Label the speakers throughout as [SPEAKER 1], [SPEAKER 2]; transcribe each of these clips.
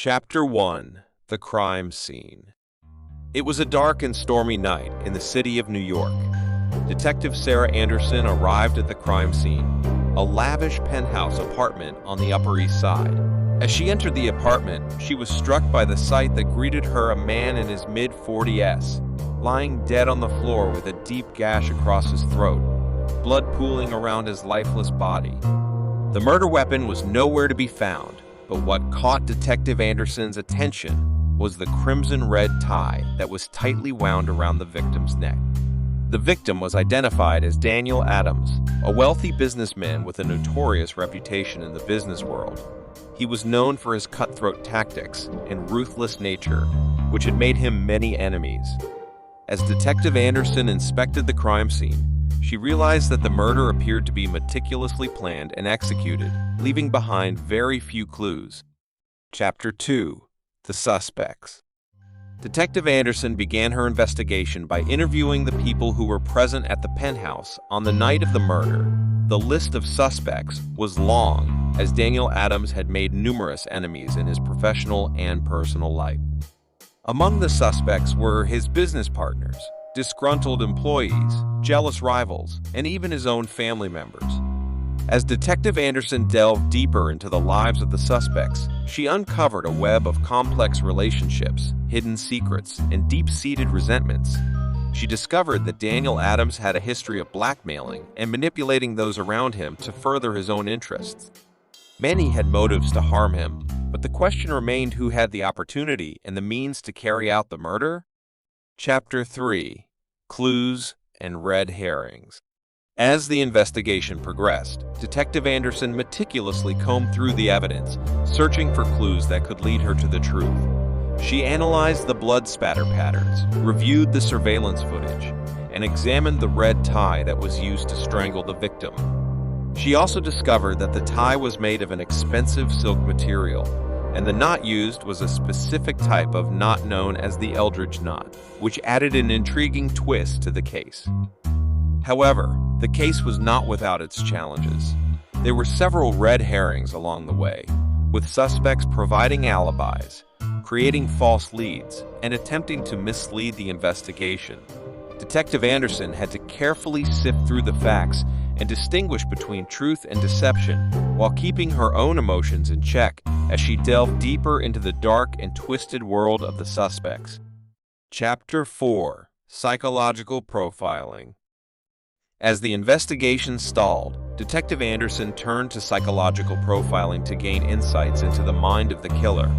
[SPEAKER 1] Chapter 1: The Crime Scene. It was a dark and stormy night in the city of New York. Detective Sarah Anderson arrived at the crime scene, a lavish penthouse apartment on the Upper East Side. As she entered the apartment, she was struck by the sight that greeted her: a man in his mid-40s, lying dead on the floor with a deep gash across his throat, blood pooling around his lifeless body. The murder weapon was nowhere to be found, but what caught Detective Anderson's attention was the crimson-red tie that was tightly wound around the victim's neck. The victim was identified as Daniel Adams, a wealthy businessman with a notorious reputation in the business world. He was known for his cutthroat tactics and ruthless nature, which had made him many enemies. As Detective Anderson inspected the crime scene, she realized that the murder appeared to be meticulously planned and executed, leaving behind very few clues. Chapter 2: The Suspects. Detective Anderson began her investigation by interviewing the people who were present at the penthouse on the night of the murder. The list of suspects was long, as Daniel Adams had made numerous enemies in his professional and personal life. Among the suspects were his business partners, disgruntled employees, jealous rivals, and even his own family members. As Detective Anderson delved deeper into the lives of the suspects, she uncovered a web of complex relationships, hidden secrets, and deep-seated resentments. She discovered that Daniel Adams had a history of blackmailing and manipulating those around him to further his own interests. Many had motives to harm him, but the question remained: who had the opportunity and the means to carry out the murder? Chapter 3: Clues and Red Herrings. As the investigation progressed, Detective Anderson meticulously combed through the evidence, searching for clues that could lead her to the truth. She analyzed the blood spatter patterns, reviewed the surveillance footage, and examined the red tie that was used to strangle the victim. She also discovered that the tie was made of an expensive silk material, and the knot used was a specific type of knot known as the Eldridge knot, which added an intriguing twist to the case. However, the case was not without its challenges. There were several red herrings along the way, with suspects providing alibis, creating false leads, and attempting to mislead the investigation. Detective Anderson had to carefully sift through the facts and distinguish between truth and deception, while keeping her own emotions in check as she delved deeper into the dark and twisted world of the suspects. Chapter 4: Psychological Profiling. As the investigation stalled, Detective Anderson turned to psychological profiling to gain insights into the mind of the killer.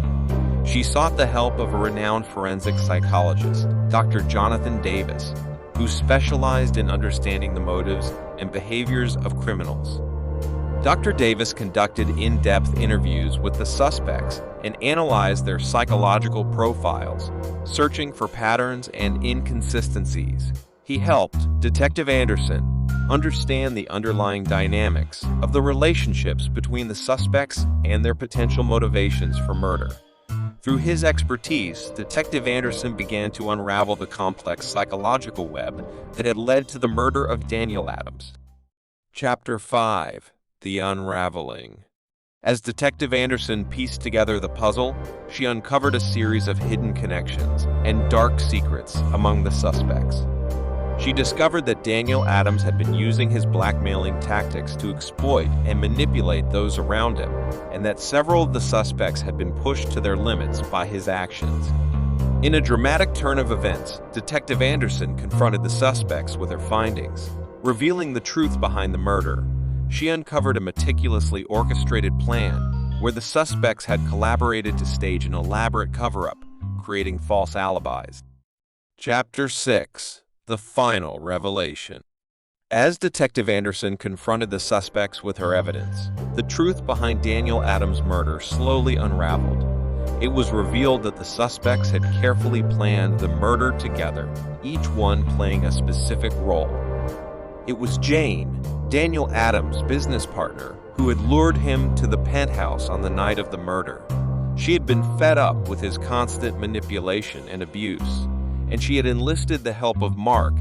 [SPEAKER 1] She sought the help of a renowned forensic psychologist, Dr. Jonathan Davis, who specialized in understanding the motives and behaviors of criminals. Dr. Davis conducted in-depth interviews with the suspects and analyzed their psychological profiles, searching for patterns and inconsistencies. He helped Detective Anderson understand the underlying dynamics of the relationships between the suspects and their potential motivations for murder. Through his expertise, Detective Anderson began to unravel the complex psychological web that had led to the murder of Daniel Adams. Chapter 5: The Unraveling. As Detective Anderson pieced together the puzzle, she uncovered a series of hidden connections and dark secrets among the suspects. She discovered that Daniel Adams had been using his blackmailing tactics to exploit and manipulate those around him, and that several of the suspects had been pushed to their limits by his actions. In a dramatic turn of events, Detective Anderson confronted the suspects with her findings. Revealing the truth behind the murder, she uncovered a meticulously orchestrated plan where the suspects had collaborated to stage an elaborate cover-up, creating false alibis. Chapter 6: The Final Revelation. As Detective Anderson confronted the suspects with her evidence, the truth behind Daniel Adams' murder slowly unraveled. It was revealed that the suspects had carefully planned the murder together, each one playing a specific role. It was Jane, Daniel Adams' business partner, who had lured him to the penthouse on the night of the murder. She had been fed up with his constant manipulation and abuse, and she had enlisted the help of Mark,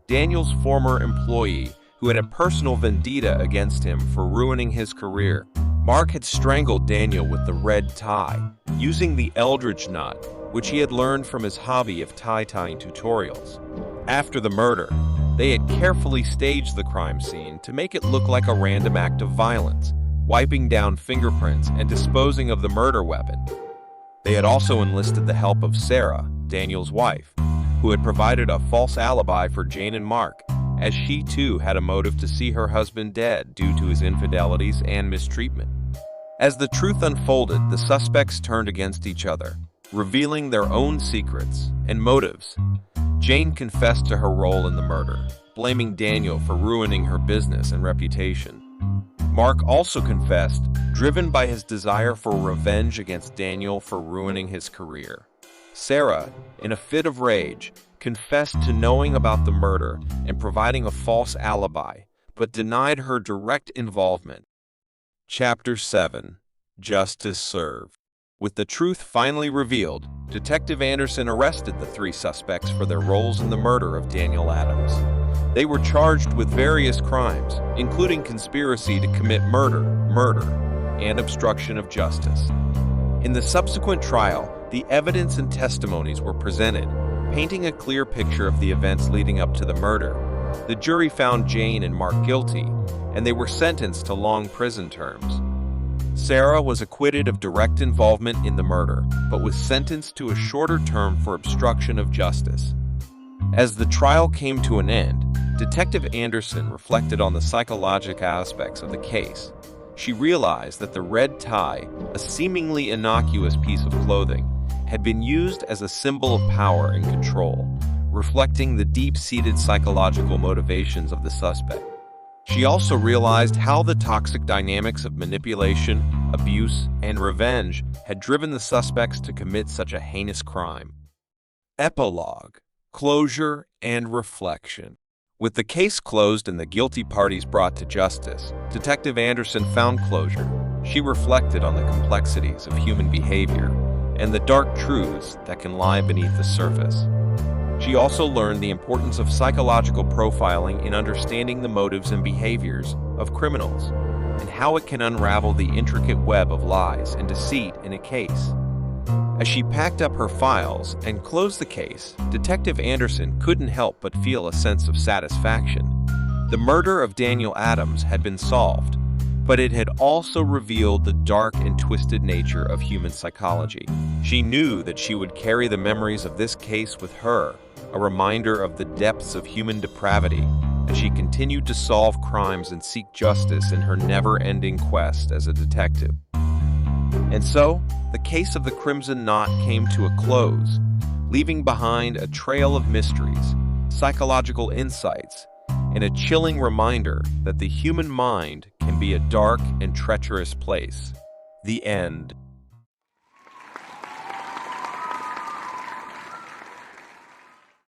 [SPEAKER 1] Daniel's former employee, who had a personal vendetta against him for ruining his career. Mark had strangled Daniel with the red tie, using the Eldridge knot, which he had learned from his hobby of tie-tying tutorials. After the murder, they had carefully staged the crime scene to make it look like a random act of violence, wiping down fingerprints and disposing of the murder weapon. They had also enlisted the help of Sarah, Daniel's wife, who had provided a false alibi for Jane and Mark, as she too had a motive to see her husband dead due to his infidelities and mistreatment. As the truth unfolded, the suspects turned against each other, revealing their own secrets and motives. Jane confessed to her role in the murder, blaming Daniel for ruining her business and reputation. Mark also confessed, driven by his desire for revenge against Daniel for ruining his career. Sarah, in a fit of rage, confessed to knowing about the murder and providing a false alibi, but denied her direct involvement. Chapter 7. Justice Served. With the truth finally revealed, Detective Anderson arrested the three suspects for their roles in the murder of Daniel Adams. They were charged with various crimes, including conspiracy to commit murder, and obstruction of justice. In the subsequent trial, the evidence and testimonies were presented, painting a clear picture of the events leading up to the murder. The jury found Jane and Mark guilty, and they were sentenced to long prison terms. Sarah was acquitted of direct involvement in the murder, but was sentenced to a shorter term for obstruction of justice. As the trial came to an end, Detective Anderson reflected on the psychological aspects of the case. She realized that the red tie, a seemingly innocuous piece of clothing, had been used as a symbol of power and control, reflecting the deep-seated psychological motivations of the suspect. She also realized how the toxic dynamics of manipulation, abuse, and revenge had driven the suspects to commit such a heinous crime. Epilogue, closure, and reflection. With the case closed and the guilty parties brought to justice, Detective Anderson found closure. She reflected on the complexities of human behavior and the dark truths that can lie beneath the surface. She also learned the importance of psychological profiling in understanding the motives and behaviors of criminals, and how it can unravel the intricate web of lies and deceit in a case. As she packed up her files and closed the case, Detective Anderson couldn't help but feel a sense of satisfaction. The murder of Daniel Adams had been solved, but it had also revealed the dark and twisted nature of human psychology. She knew that she would carry the memories of this case with her, a reminder of the depths of human depravity, as she continued to solve crimes and seek justice in her never-ending quest as a detective. And so, the case of the Crimson Knot came to a close, leaving behind a trail of mysteries, psychological insights, and a chilling reminder that the human mind can be a dark and treacherous place. The end.